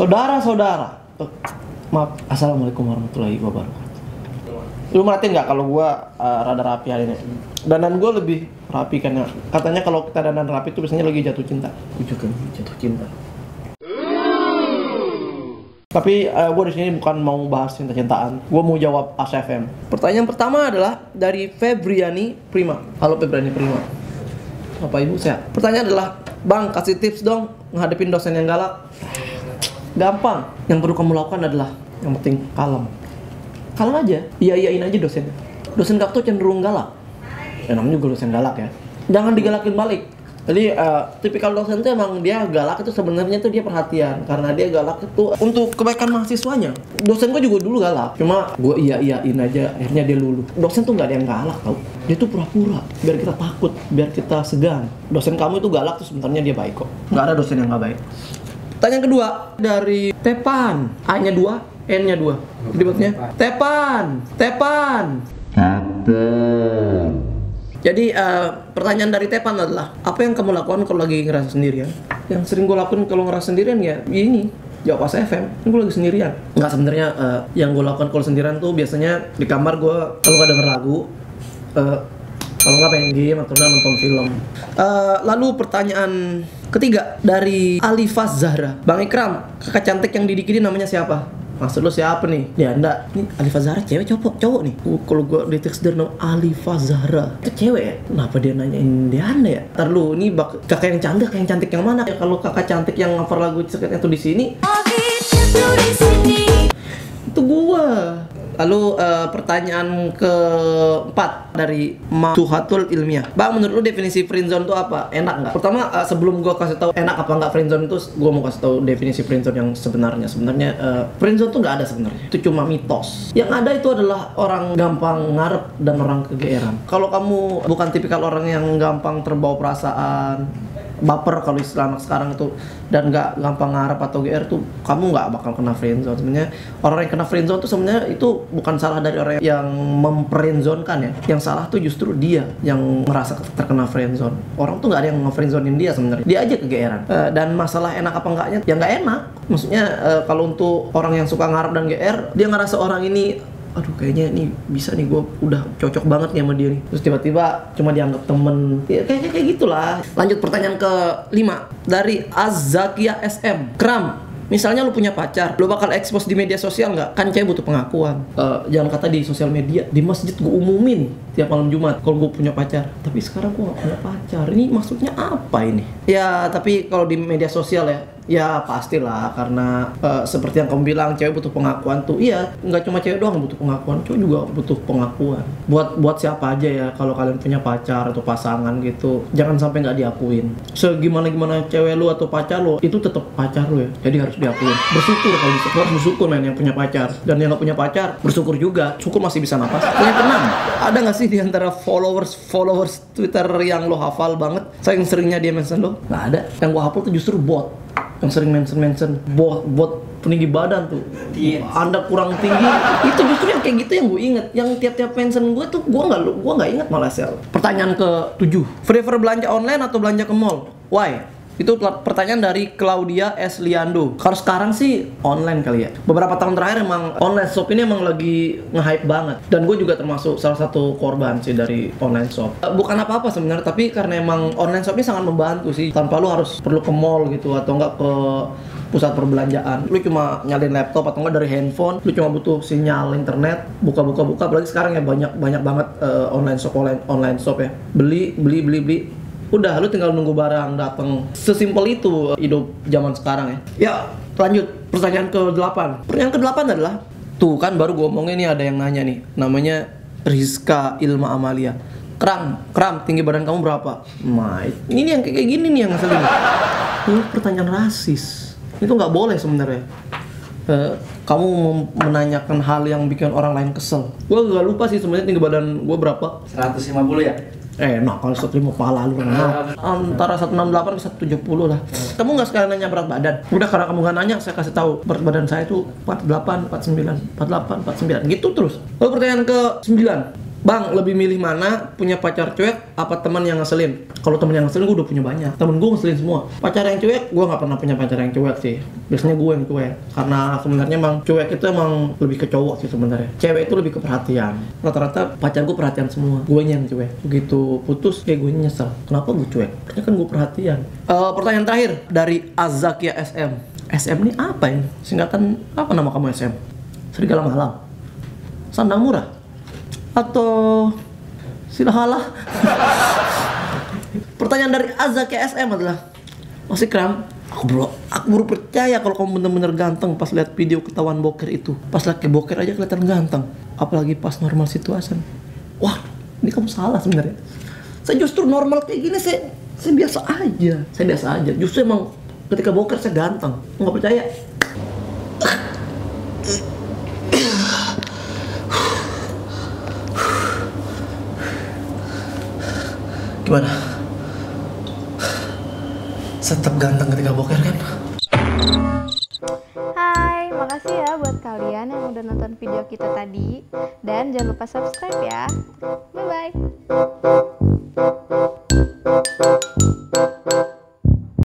Saudara-saudara, maaf, assalamualaikum warahmatullahi wabarakatuh. Lu merhatiin nggak kalau gua rada rapi hari ini? Dandan gua lebih rapi karena katanya kalau kita dandan rapi itu biasanya lagi jatuh cinta. Gua juga jatuh cinta. Tapi gue di sini bukan mau bahas cinta-cintaan. Gue mau jawab ASFM. Pertanyaan pertama adalah dari Febriani Prima. Halo Febriani Prima. Bapak Ibu sehat. Pertanyaan adalah, Bang kasih tips dong ngadepin dosen yang galak. Gampang. Yang perlu kamu lakukan adalah yang penting kalem. Kalem aja. Iya-iyain aja dosen. Dosen galak tuh cenderung galak. Ya namanya juga dosen galak ya. Jangan digalakin balik. Jadi tipikal dosen tuh emang dia galak itu sebenarnya tuh dia perhatian karena dia galak itu untuk kebaikan mahasiswanya. Dosen gue juga dulu galak, cuma gue iya-iyain aja, akhirnya dia luluh. Dosen tuh nggak ada yang galak tau, dia tuh pura-pura biar kita takut, biar kita segan. Dosen kamu itu galak tuh sebenarnya dia baik kok, nggak ada dosen yang nggak baik. Pertanyaan kedua dari Tepan, A-nya 2, N-nya 2. Jadi maksudnya Tepan. Jadi pertanyaan dari Tepan adalah, apa yang kamu lakukan kalau lagi ngerasa sendirian? Yang sering gue lakukan kalau ngerasa sendirian ya ini, jawab ASFM. Ini gue lagi sendirian. Enggak, sebenarnya yang gue lakukan kalau sendirian tuh biasanya di kamar gue kalau nggak denger lagu, kalau nggak main game atau nggak nonton film. Lalu pertanyaan ketiga dari Alifaz Zahra. Bang Ikram, kakak cantik yang didik ini namanya siapa? Maksud lo siapa nih? Dia enggak. Ini Alifaz Zahra cewek cowok nih. Kalau gua di teks dari nama Alifaz Zahra. Itu cewek ya? Kenapa dia nanyain dia anda ya? Ntar lu, ini kakak yang cantik yang mana? Ya, kalau kakak cantik yang cover lagu Sekretnya tuh di sini. Itu gua. Lalu pertanyaan keempat dari Matuhatul Ilmiah. Bang, menurut lu definisi friendzone itu apa? Enak nggak? Pertama, sebelum gua kasih tahu enak apa nggak friendzone itu, gua mau kasih tahu definisi friendzone yang sebenarnya. Sebenarnya friendzone tuh nggak ada sebenarnya. Itu cuma mitos. Yang ada itu adalah orang gampang ngarep dan orang kegeeran. Kalau kamu bukan tipikal orang yang gampang terbawa perasaan, baper kalau istilah anak sekarang itu, dan nggak gampang ngarep atau GR tuh, kamu nggak bakal kena friendzone. Sebenarnya orang yang kena friendzone tuh sebenarnya itu bukan salah dari orang yang memfriendzonekan ya. Yang salah tuh justru dia yang merasa terkena friendzone. Orang tuh nggak ada yang ngefriendzonein dia sebenarnya. Dia aja kegeeran. Dan masalah enak apa enggaknya, ya nggak enak. Maksudnya kalau untuk orang yang suka ngarep dan GR, dia ngerasa orang ini, aduh kayaknya ini bisa nih, gue udah cocok banget nih sama dia nih. Terus tiba-tiba cuma dianggap temen ya, kayak gitulah. Lanjut pertanyaan ke-5 dari Azzakia SM. Kram, misalnya lu punya pacar, lu bakal expose di media sosial nggak? Kan cewek butuh pengakuan. Jangan kata di sosial media, di masjid gue umumin tiap malam Jumat kalau gue punya pacar. Tapi sekarang gue nggak punya pacar. Ini maksudnya apa ini? Ya tapi kalau di media sosial ya pastilah, karena seperti yang kamu bilang, cewek butuh pengakuan tuh. Iya, nggak cuma cewek doang butuh pengakuan, cowok juga butuh pengakuan. Buat siapa aja ya, kalau kalian punya pacar atau pasangan gitu, jangan sampai nggak diakuin. Segimana cewek lu atau pacar lu, itu tetap pacar lu ya, jadi harus diakuin. Bersyukur kalau bisa, harus bersyukur men yang punya pacar. Dan yang nggak punya pacar, bersyukur juga, syukur masih bisa napas. Yang tenang, ada nggak sih di antara followers Twitter yang lo hafal banget, saking seringnya dia mention lo? Nggak ada. Yang gua hafal tuh justru bot yang sering mention bot peninggi badan tuh, Anda kurang tinggi. Itu justru yang kayak gitu yang gue inget. Yang tiap-tiap mention gue tuh gue nggak inget malah sel. Pertanyaan ke-7, prefer belanja online atau belanja ke mall? Why? Itu pertanyaan dari Claudia S. Liando. Kalau sekarang sih online kali ya. Beberapa tahun terakhir emang online shop ini emang lagi nge-hype banget. Dan gue juga termasuk salah satu korban sih dari online shop. Bukan apa-apa sebenarnya, tapi karena emang online shop ini sangat membantu sih. Tanpa lu harus perlu ke mall gitu atau enggak ke pusat perbelanjaan. Lu cuma nyalin laptop atau enggak dari handphone. Lu cuma butuh sinyal internet, buka. Apalagi sekarang ya banyak banget online shop ya. Beli. Udah, lu tinggal nunggu barang datang. Sesimpel itu hidup zaman sekarang ya. Ya, lanjut pertanyaan ke-8. Pertanyaan ke-8 adalah, tuh kan baru gue omongin nih, ada yang nanya nih. Namanya Rizka Ilma Amalia. Kram, tinggi badan kamu berapa? Ini nih yang kayak gini nih yang ngeselin. Ini pertanyaan rasis. Itu nggak boleh sebenarnya. Kamu menanyakan hal yang bikin orang lain kesel. Gue gak lupa sih sebenarnya tinggi badan gue berapa. 150 ya? Kalau 150 pala lu antara 168 ke 170 lah. Kamu nggak sekalian nanya berat badan? Udah, karena kamu nggak nanya, saya kasih tahu berat badan saya itu 48, 49 gitu terus. Lalu pertanyaan ke-9 Bang, lebih milih mana? Punya pacar cuek apa teman yang ngeselin? Kalau teman yang ngeselin gue udah punya banyak. Temen gue ngeselin semua. Pacar yang cuek, gue nggak pernah punya pacar yang cuek sih. Biasanya gue yang cuek. Karena sebenarnya emang cuek itu emang lebih ke cowok sih sebenarnya. Cewek itu lebih ke perhatian. Rata-rata pacar gue perhatian semua. Gue yang cuek. Begitu putus, kayak gue nyesel. Kenapa gue cuek? Karena kan gue perhatian. Pertanyaan terakhir dari Azakia SM. SM ini apa ya? Singkatan apa nama kamu SM? Serigala Malam? Sandang Murah? Atau Silahalah? Pertanyaan dari Azaki SM adalah, Mas Ikram, aku baru percaya kalau kamu bener-bener ganteng pas lihat video ketahuan boker itu. Pas lagi boker aja kelihatan ganteng, apalagi pas normal situasi. Wah, ini kamu salah sebenarnya. Saya justru normal kayak gini, saya biasa aja. Saya biasa aja. Justru emang ketika boker saya ganteng. Nggak percaya? Gimana? Saya tetap ganteng ketika boker kan? Hai, makasih ya buat kalian yang udah nonton video kita tadi. Dan jangan lupa subscribe ya. Bye-bye.